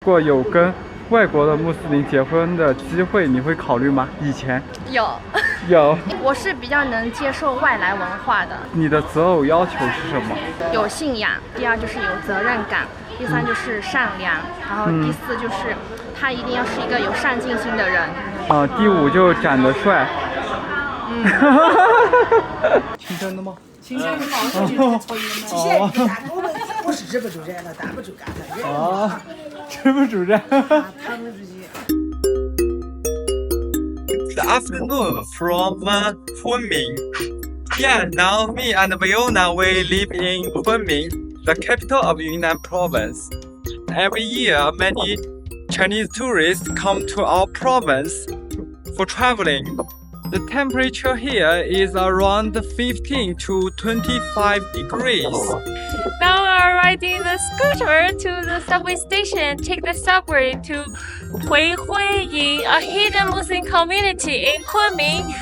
果有跟外国的穆斯林结婚的机会，你会考虑吗？以前有，有。我是比较能接受外来文化的。你的择偶要求是什么？有信仰，第二就是有责任感，第三就是善良，然后第四就是他一定要是一个有上进心的人。第五就长得帅。清真的吗？清真的嘛，我是支不住人了，担不住干了。啊，支不住人。扛不住气。The afternoon from Kunming. Yeah, now me and Fiona we live in Kunming, the capital of Yunnan Province. Every year, many Chinese tourists come to our province for traveling. The temperature here is around 15 to 25 degrees. Now we are riding the scooter to the subway station. Take the subway to Huihuiying, a hidden Muslim community in Kunming.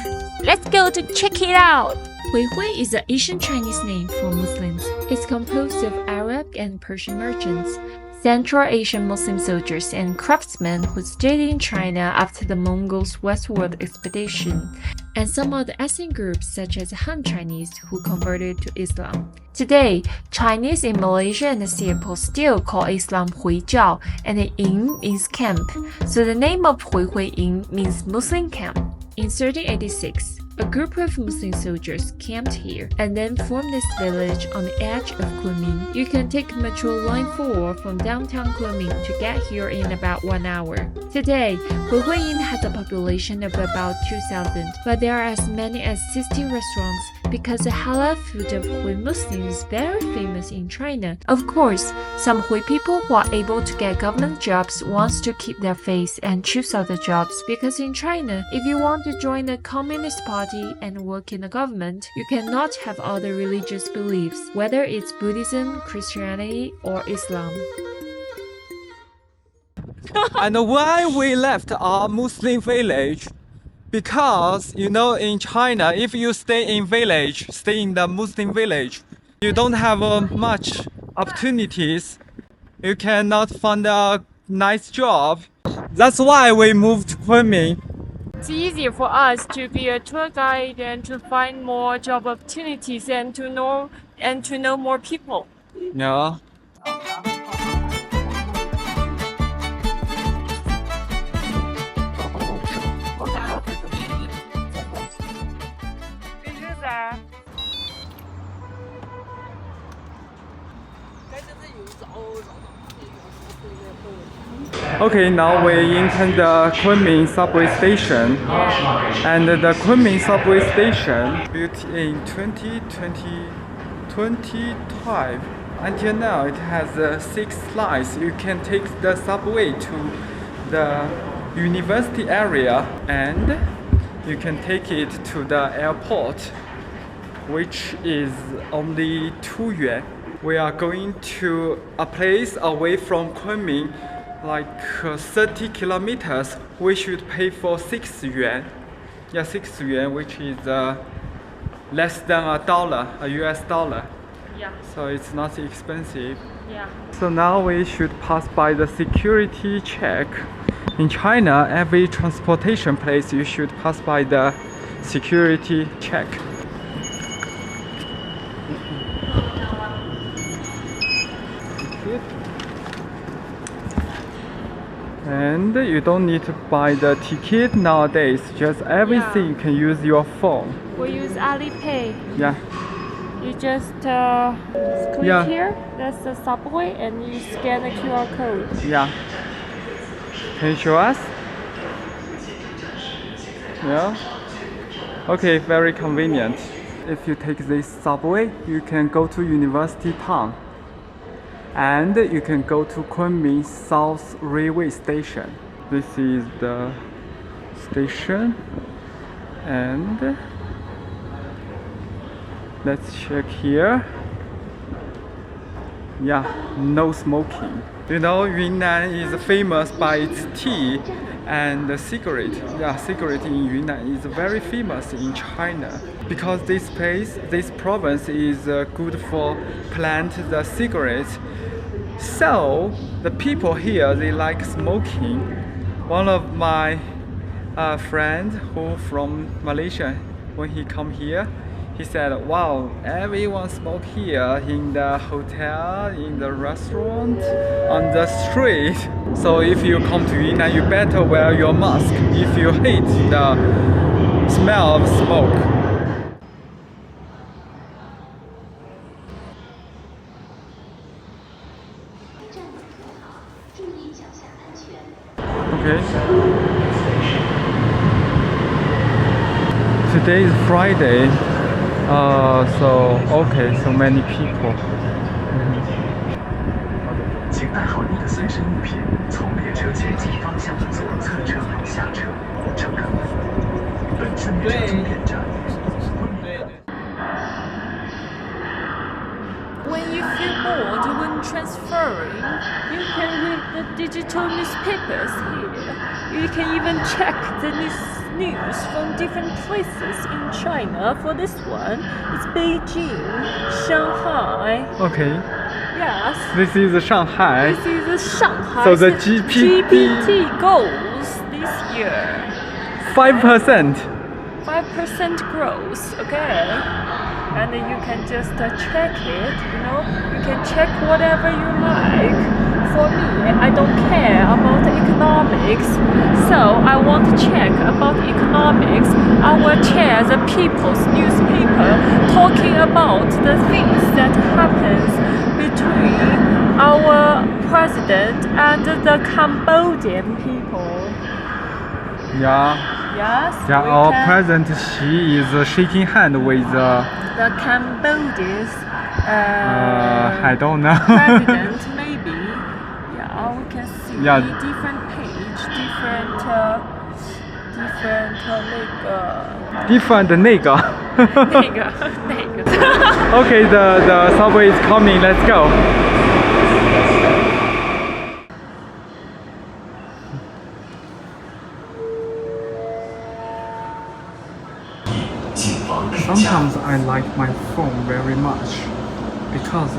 Let's go to check it out. Huihui is an Asian Chinese name for Muslims. It's composed of Arab and Persian merchants, Central Asian Muslim soldiers and craftsmen who stayed in China after the Mongols' westward expedition, and some other ethnic groups such as Han Chinese who converted to Islam. Today, Chinese in Malaysia and Singapore still call Islam Huijiao, and the Ying means camp, so the name of Huihuiying means Muslim camp. In 1386, a group of Muslim soldiers camped here and then formed this village on the edge of Kunming. You can take Metro Line 4 from downtown Kunming to get here in about 1 hour. Today, Huihuiying has a population of about 2,000, but there are as many as 16 restaurants because the halal food of Hui Muslims is very famous in China. Of course, some Hui people who are able to get government jobs wants to keep their faith and choose other jobs because in China, if you want to join the Communist Party and work in the government, you cannot have other religious beliefs, whether it's Buddhism, Christianity, or Islam. And why we left our Muslim village? Because, you know, in China, if you stay in the Muslim village, you don't have much opportunities. You cannot find a nice job. That's why we moved to Kunming. It's easier for us to be a tour guide and to find more job opportunities and to know more people. Yeah. Okay, now we enter the Kunming subway station, and the Kunming subway station built in 2012. Until now, it has 6 lines. You can take the subway to the university area, and you can take it to the airport, which is only 2 yuan. We are going to a place away from Kunming, like 30 kilometers. We should pay for 6 yuan. Yeah, 6 yuan, which is less than a dollar, a US dollar. Yeah. So it's not expensive. Yeah. So now we should pass by the security check. In China, every transportation place you should pass by the security check. And you don't need to buy the ticket nowadays. Just everything you can use your phone. We use Alipay. Yeah. You just click here, that's the subway, and you scan the QR code. Yeah. Can you show us? Yeah. Okay, very convenient. If you take this subway, you can go to University Town. And you can go to Kunming South Railway Station. This is the station, and let's check here. Yeah, no smoking. You know, Yunnan is famous by its tea and the cigarette. Yeah, cigarette in Yunnan is very famous in China because this province is good for plant the cigarettes. So the people here, they like smoking. One of my friends who from Malaysia, when he come here, he said, wow, everyone smoke here in the hotel, in the restaurant, on the street. So if you come to Yunnan, you better wear your mask if you hate the smell of smoke. Okay. Today is Friday. So many people. 请带好你的随身物品，从列车前进方向的左侧车门下车。乘客们，本次列车终点站。 When you feel bored when transferring, you can read the digital newspapers here. You can even check the news from different places in China. For this one, it's Beijing, Shanghai. Okay. Yes. This is Shanghai. This is Shanghai. So the GPT goes this year. 5%. 5% growth, okay? And you can just check it, you know? You can check whatever you like. For me, I don't care about economics, so I want to check about economics. I will check the People's newspaper talking about the things that happens between our president and the Cambodian people. Yeah. Yes. Yeah, we our can- president Xi is shaking hand with the Cambodia's I don't know. president, maybe. Yeah, we can see Yeah. different page, different Different 那个. 那个 Okay, the subway is coming. Let's go. Sometimes I like my phone very much because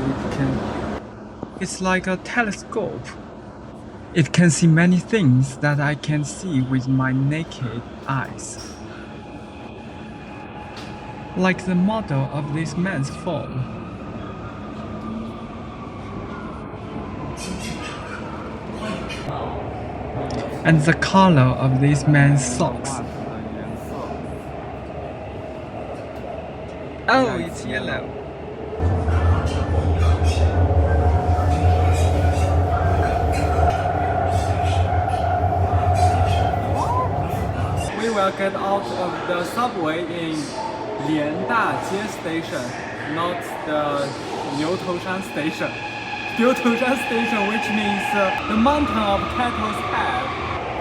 it's like a telescope. It can see many things that I can see with my naked eyes. Like the model of this man's phone. And the color of this man's socks. Oh, it's yellow. We will get out of the subway in Liandajie station, not the Niutoushan station. Niutoushan station, which means the mountain of cattle's head.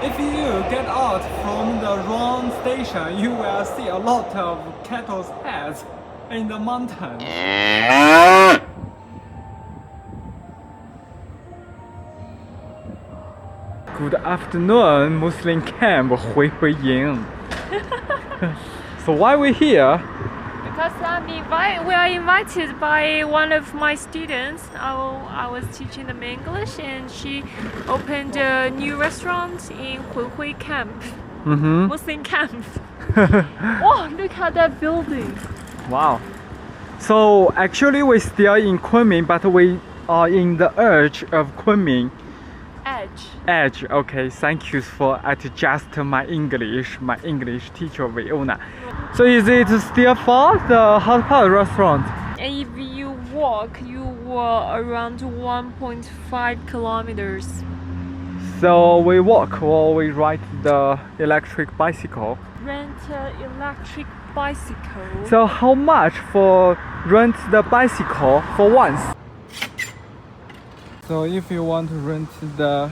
If you get out from the wrong station, you will see a lot of cattle's heads in the mountain. Good afternoon, Muslim camp Huihuiying. So why we here? Because we are invited by one of my students. I was teaching them English, and she opened a new restaurant in HuiHui camp, Muslim camp. Oh, look at that building! Wow. So actually we're still in Kunming, but we are in the edge of Kunming. Edge. Okay, thank you for adjust my English teacher Viona. So is it still far, the hot pot restaurant? And if you walk, you walk around 1.5 kilometers. So we walk or we ride the electric bicycle. Rent an electric bicycle. So how much for rent the bicycle for once? So if you want to rent the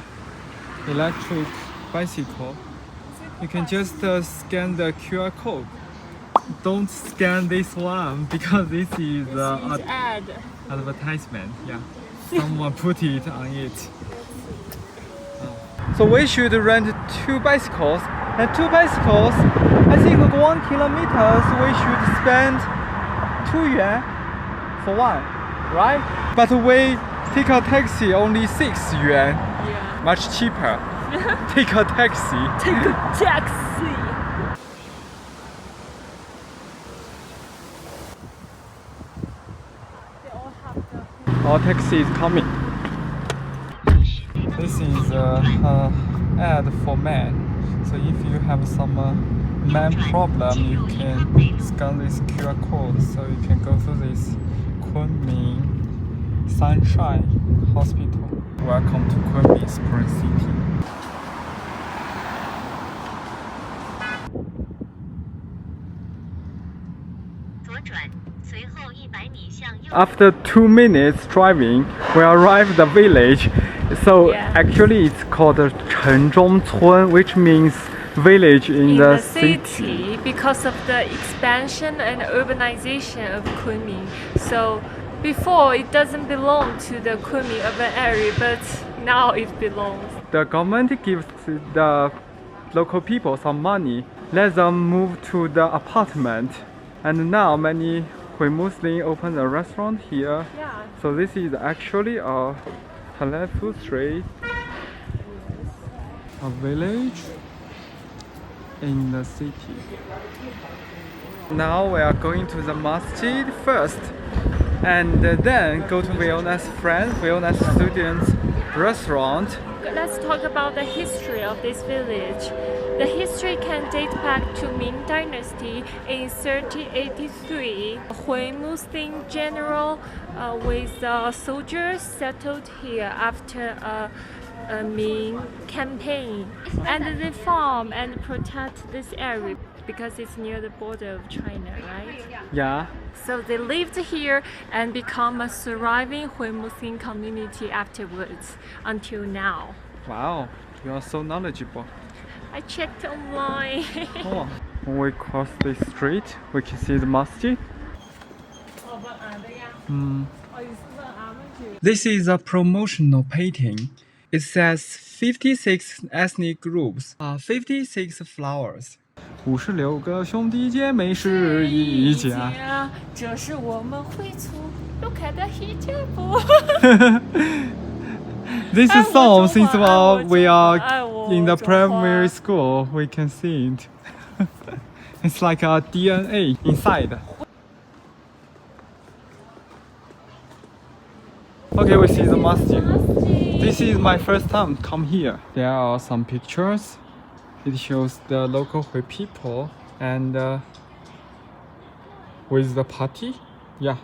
electric bicycle, you can just scan the QR code. Don't scan this one because this is ad. advertisement. Yeah, someone put it on it. So we should rent 2 bicycles, and 2 bicycles, I think 1 kilometers we should spend 2 yuan for one, right? But we take a taxi only 6 yuan. Yeah. Much cheaper. Take a taxi. Take a taxi. Our taxi is coming. This is ad for men. So if you have some man problem, you can scan this QR code. So you can go to this Kunming Sunshine Hospital. Welcome to Kunming Spring City. After 2 minutes driving, we arrived the village. So Yeah. actually it's called Chenzhongcun, which means village in the city. Because of the expansion and urbanization of Kunming. So before it doesn't belong to the Kunming urban area, but now it belongs. The government gives the local people some money, let them move to the apartment. And now many Hui Muslim open a restaurant here. Yeah. So this is actually a Halal food street. A village in the city. Now we are going to the masjid first, and then go to Viona's students' restaurant. Let's talk about the history of this village. The history can date back to Ming Dynasty in 1383. Hui Muslim general with soldiers settled here after a Ming campaign, and they farm and protect this area because it's near the border of China, right? Yeah. So they lived here and become a thriving Hui Muslim community afterwards until now. Wow, you are so knowledgeable. I checked online. Oh. When we cross this street, we can see the masjid. This is a promotional painting. It says 56 ethnic groups, 56 flowers. 56个兄弟姐妹是一家。这是我们会族都开的hijab。 This is song since we are in the 中华。 primary school, we can see it. It's like a DNA inside. Okay, we see the masjid. This is my first time come here. There are some pictures. It shows the local Hui people and with the party. Yeah,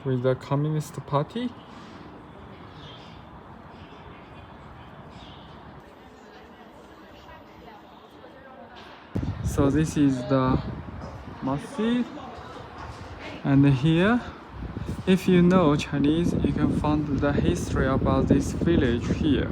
with the Communist Party. So this is the masjid, and here, if you know Chinese, you can find the history about this village here.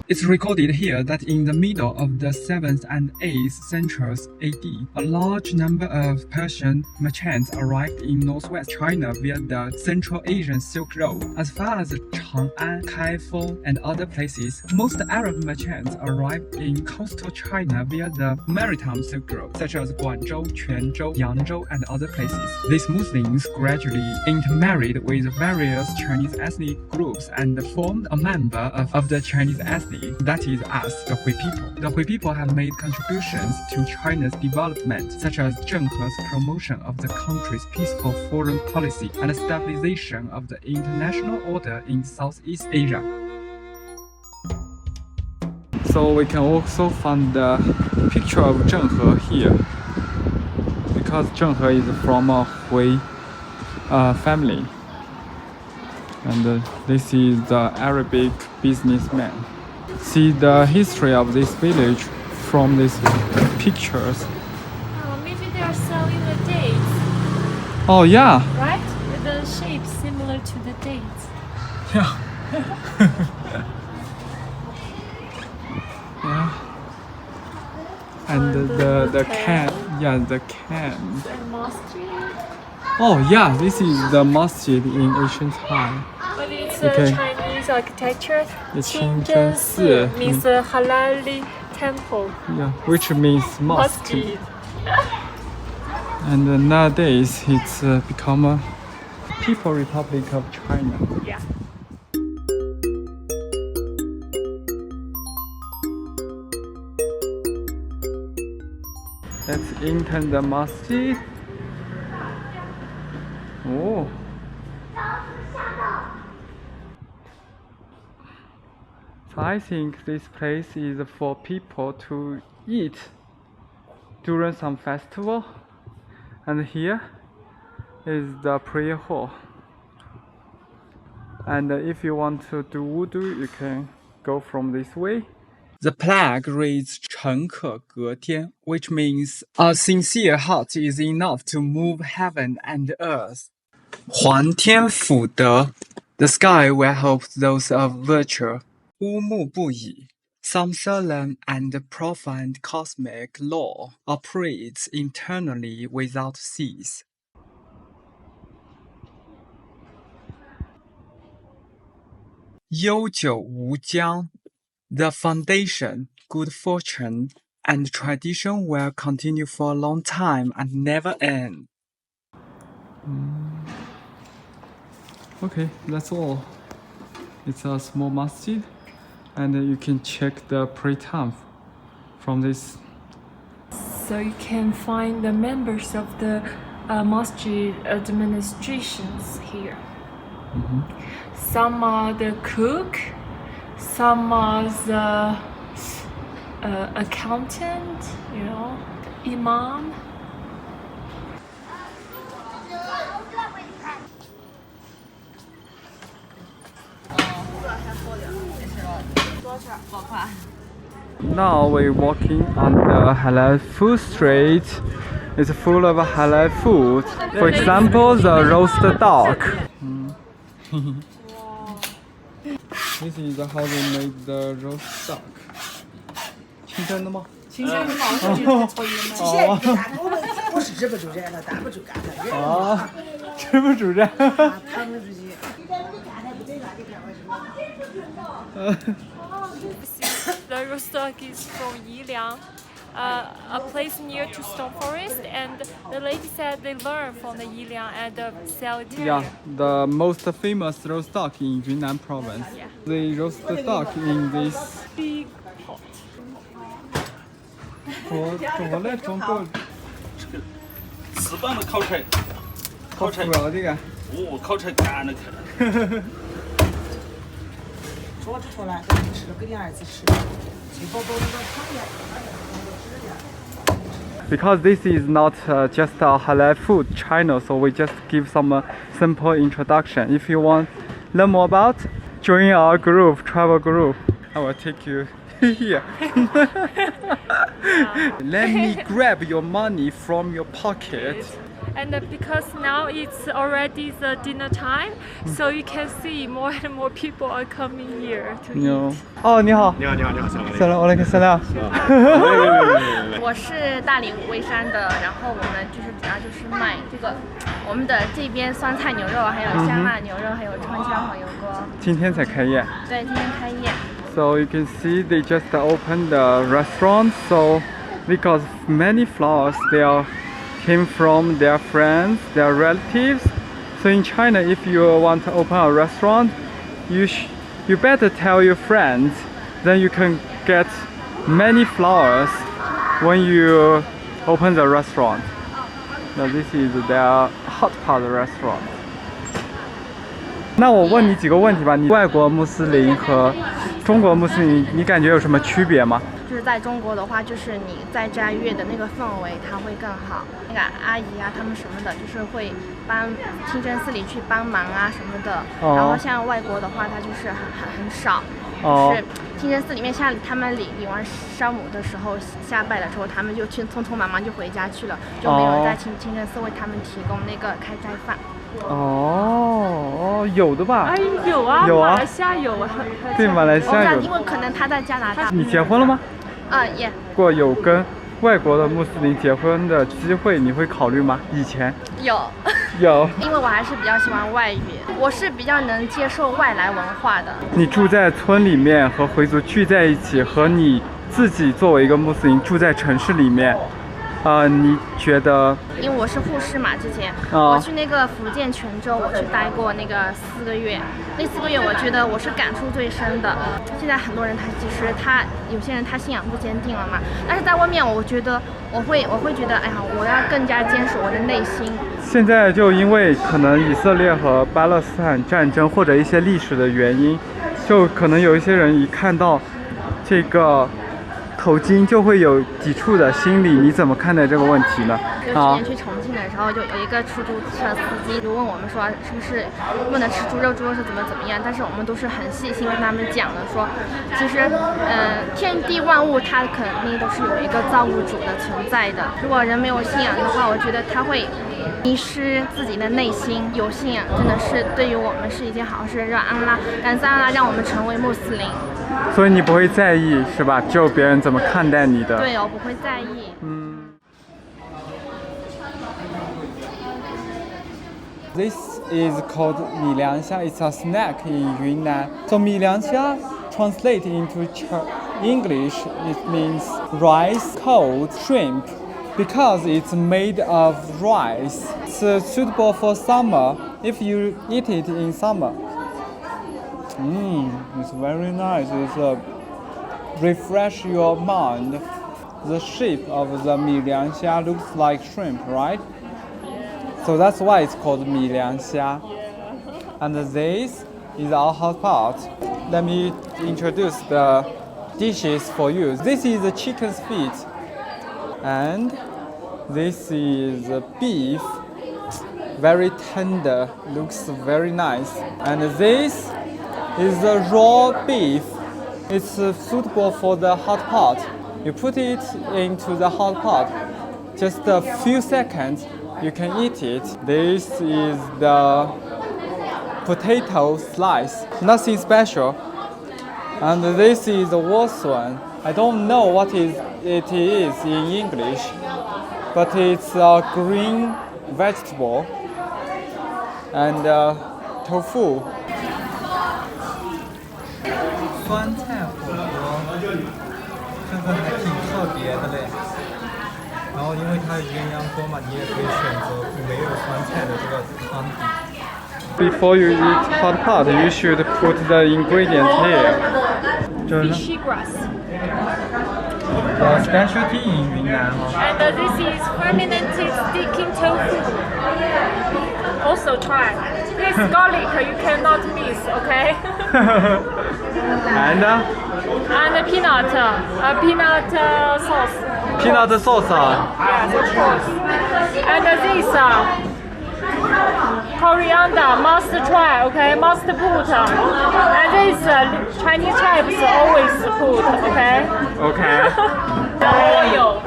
It's recorded here that in the middle of the 7th and 8th centuries AD, a large number of Persian merchants arrived in northwest China via the Central Asian Silk Road. As far as Chang'an, Kaifeng, and other places, most Arab merchants arrived in coastal China via the maritime Silk Road, such as Guangzhou, Quanzhou, Yangzhou, and other places. These Muslims gradually intermarried with various Chinese ethnic groups and formed a member of the Chinese ethnic, that is us, the Hui people. The Hui people have made contributions to China's development, such as Zheng He's promotion of the country's peaceful foreign policy and stabilization of the international order in Southeast Asia. So we can also find the picture of Zheng He here, because Zheng He is from a Hui family. And this is the Arabic businessman. See the history of this village from these pictures. Oh, maybe they are selling the dates, Oh yeah, right? With the shape similar to the dates. yeah. Yeah. And the can, yeah, the can. And mosque, Oh yeah, this is the masjid in ancient time. but it's Okay. Chinese architecture. It's Qingzhen 清真寺 means a Halal temple. Yeah, which means mosque. Masjid. And nowadays it's become a People Republic of China. Yeah. Let's enter the masjid. Oh. So I think this place is for people to eat during some festival. And here is the prayer hall. And if you want to do wudu, you can go from this way. The plaque reads 诚可隔天, which means a sincere heart is enough to move heaven and earth. 还天福德, the sky will help those of virtue. 乌木不已, some solemn and profound cosmic law operates internally without cease. 悠久无疆, the foundation, good fortune, and tradition will continue for a long time and never end. Okay, that's all. It's a small masjid, and you can check the prayer time from this. So you can find the members of the mosque administrations here. Some are the cook, some are the accountant, you know, imam. Now we're walking on the Halal food street. It's full of Halal food. For example, the roasted duck. This is how they make the roast duck. 清蒸的吗？新鲜的嘛，我就抽烟嘛。现在干我是止不住热了，打不住干了。啊，吃不住热。他们自己。The roast duck is from Yiliang, a place near to Stone Forest, and the lady said they learn from the Yiliang and sell it here. Yeah, the most famous roast duck in Yunnan Province. Yeah. They roast the duck in this Big pot. 怎么来装够？石板的烤出来，烤出来这个。哦，烤出来干了去了。说着说了，咱们吃了给你儿子吃，吃饱饱那个汤面。Because this is not just a halal food channel, so we just give some simple introduction. If you want to learn more about, join our group, travel group. I will take you here. Let me grab your money from your pocket. And because now it's already the dinner time, so you can see more and more people are coming here to eat. 哦，你好。你好，你好，你好，Salam，我来看 Salam。我是大理武威山的，然后我们就是主要就是卖这个我们的这边酸菜牛肉，还有香辣牛肉，还有川香火油锅。今天才开业。对，今天开业。So you can see they just opened the restaurant. So because many flowers they came from their friends, their relatives. So in China, if you want to open a restaurant, you better tell your friends. Then you can get many flowers when you open the restaurant. Now this is their hot pot restaurant. 那我问你几个问题吧，你外国穆斯林和中国穆斯林，你感觉有什么区别吗？就是在中国的话，就是你在斋月的那个氛围，它会更好。那个阿姨啊，他们什么的，就是会帮清真寺里去帮忙啊什么的。然后像外国的话，它就是很少。就是清真寺里面，像他们礼完烧母的时候，下拜的时候，他们就去匆匆忙忙就回家去了，就没有人在清真寺为他们提供那个开斋饭。有的吧？哎，有啊，有啊，马来西亚有，对，马来西亚有。因为可能他在加拿大。你结婚了吗？也。如果有跟外国的穆斯林结婚的机会，你会考虑吗？以前有。因为我还是比较喜欢外语，我是比较能接受外来文化的。你住在村里面和回族聚在一起，和你自己作为一个穆斯林住在城市里面，你觉得？因为我是护士嘛，之前、我去那个福建泉州，我去待过那个4个月，那4个月我觉得我是感触最深的。现在很多人他有些人他信仰不坚定了嘛，但是在外面我觉得我会觉得，哎呀，我要更加坚守我的内心。现在就因为可能以色列和巴勒斯坦战争或者一些历史的原因，就可能有一些人一看到这个头巾就会有抵触的心理，你怎么看待这个问题呢？就去年去重庆的时候，就有一个出租车司机就问我们说，是不是不能吃猪肉，猪肉是怎么样？但是我们都是很细心跟他们讲的，说其实天地万物它肯定都是有一个造物主的存在的。如果人没有信仰的话，我觉得他会迷失自己的内心。有信仰真的是对于我们是一件好事，感谢安拉让我们成为穆斯林。所以你不会在意是吧？就别人怎么看待你的？对，我不会在意。This is called 米凉虾. It's a snack in Yunnan. So 米凉虾 translate into English, it means rice cold shrimp. Because it's made of rice, it's suitable for summer if you eat it in summer. It's very nice. It's refresh your mind. The shape of the 米凉虾 looks like shrimp, right? So that's why it's called 米凉虾. And this is our hot pot. Let me introduce the dishes for you. This is the chicken's feet. And this is beef, very tender, looks very nice. And this is the raw beef. It's suitable for the hot pot. You put it into the hot pot, just a few seconds, you can eat it. This is the potato slice, nothing special. And this is the Wolfswan. I don't know what it is in English, but it's a green vegetable and tofu. 酸菜火锅，这个还挺特别的嘞。然后因为它鸳鸯锅嘛，你也可以选择没有酸菜的这个汤底。Before you eat hot pot, you should put the ingredients here. Fishy grass. The specialty in Yunnan. And this is fermented sticky tofu. Also try. This garlic you cannot miss, okay? And peanut sauce. peanut sauce. Yes, of course. And this coriander must try, okay? Must put. And this Chinese tribes always put, okay? Okay. Oil.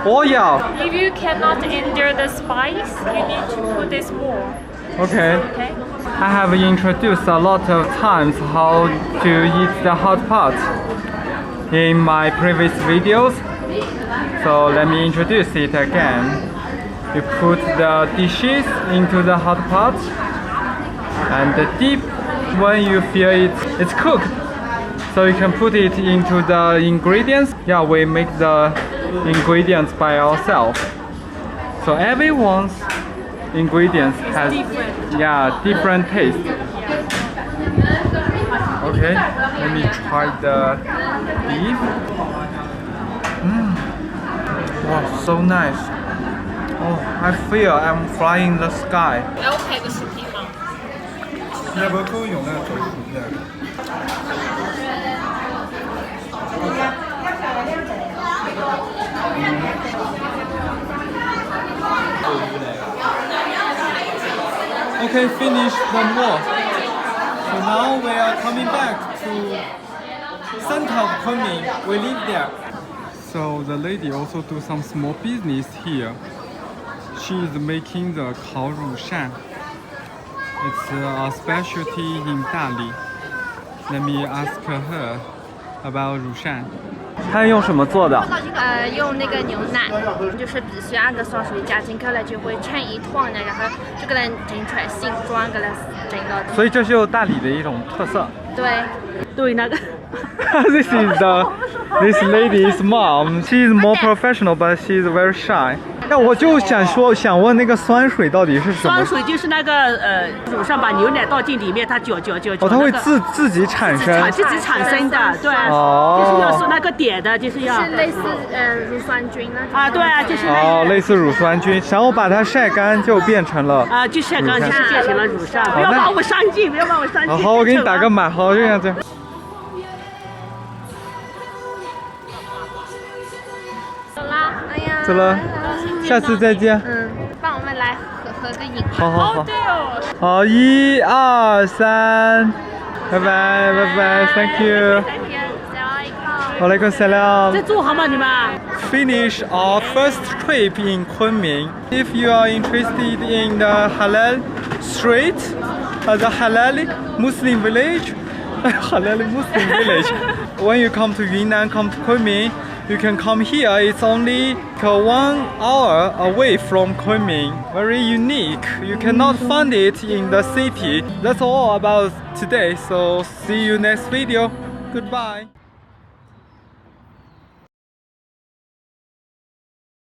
Oil. If you cannot endure the spice, you need to put this more. Okay. Okay? I have introduced a lot of times how to eat the hot pot in my previous videos. So let me introduce it again. You put the dishes into the hot pot and deep when you feel it's cooked. So you can put it into the ingredients. Yeah, we make the ingredients by ourselves. So everyone's ingredients has different taste. Okay, let me try the beef. Wow, so nice. Oh, I feel I'm flying in the sky. 要配个视频吗？要不要够用那个头皮的？Okay, finish the meal. So now we are coming back to center of Kunming. We live there. So the lady also do some small business here. She is making the 烤乳扇. It's a specialty in Dali. Let me ask her about 乳扇. 它用什么做的？用那个牛奶，就是必须那个烧水加进去了，就会成一团的，然后就给它蒸出来形状，给它蒸到。所以这是大理的一种特色。对，对那个。This is this lady's mom. She's more professional, but she's very shy. 那我就想问那个酸水到底是什么？酸水就是那个乳上把牛奶倒进里面，它搅。哦，它会自己产生。自己产生的，对。哦。就是要说那个点的，就是要。是类似乳酸菌那种。啊，对啊，就是。哦，类似乳酸菌，然后把它晒干就变成了。啊，就晒干就是变成了乳上。不要把我伤尽，不要把我伤尽。好，我给你打个码，好，这样。走啦，哎呀。走了，下次再见。帮我们来合个影。好。好，1、2、3，拜拜 ，Thank you。Walaikum salam. 在做好吗你们？Finish our first trip in Kunming. If you are interested in the Halal street, the Halal Muslim village, when you come to Yunnan, come to Kunming, you can come here. It's only 1 hour away from Kunming. Very unique. You cannot find it in the city. That's all about today. So see you next video. Goodbye.